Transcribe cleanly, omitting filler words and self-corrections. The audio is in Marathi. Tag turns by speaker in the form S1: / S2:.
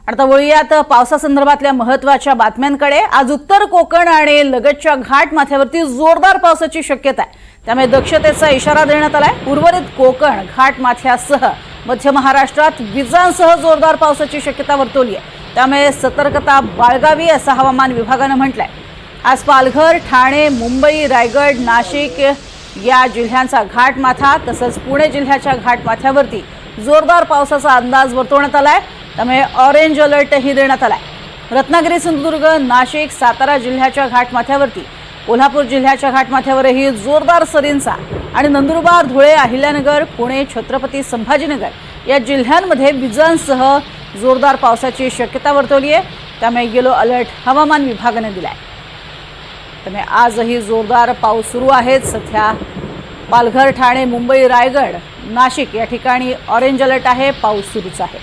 S1: आता वळूयात पावसासंदर्भातल्या महत्त्वाच्या बातम्यांकडे। आज उत्तर कोकण आणि लगतच्या घाट माथ्यावरती जोरदार पावसाची शक्यता आहे, त्यामुळे दक्षतेचा इशारा देण्यात आलाय। उर्वरित कोकण घाट माथ्यासह मध्य महाराष्ट्रात विजांसह जोरदार पावसाची शक्यता वर्तवली आहे, त्यामुळे सतर्कता बाळगावी असं हवामान विभागानं म्हटलंय। आज पालघर, ठाणे, मुंबई, रायगड, नाशिक या जिल्ह्यांचा घाटमाथा तसंच पुणे जिल्ह्याच्या घाटमाथ्यावरती जोरदार पावसाचा अंदाज वर्तवण्यात आलाय, त्यामुळे ऑरेंज अलर्टही देण्यात आलाय। रत्नागिरी, सिंधुदुर्ग, नाशिक, सातारा जिल्ह्याच्या घाटमाथ्यावरती, कोल्हापूर जिल्ह्याच्या घाटमाथ्यावरही जोरदार सरींचा आणि नंदुरबार, धुळे, अहिल्यानगर, पुणे, छत्रपती संभाजीनगर या जिल्ह्यांमध्ये विजांसह जोरदार पावसाची शक्यता वर्तवली आहे, त्यामुळे येलो अलर्ट हवामान विभागाने दिलाय। त्यामुळे आजही जोरदार पाऊस सुरू आहे। सध्या पालघर, ठाणे, मुंबई, रायगड, नाशिक या ठिकाणी ऑरेंज अलर्ट आहे, पाऊस सुरूच आहे।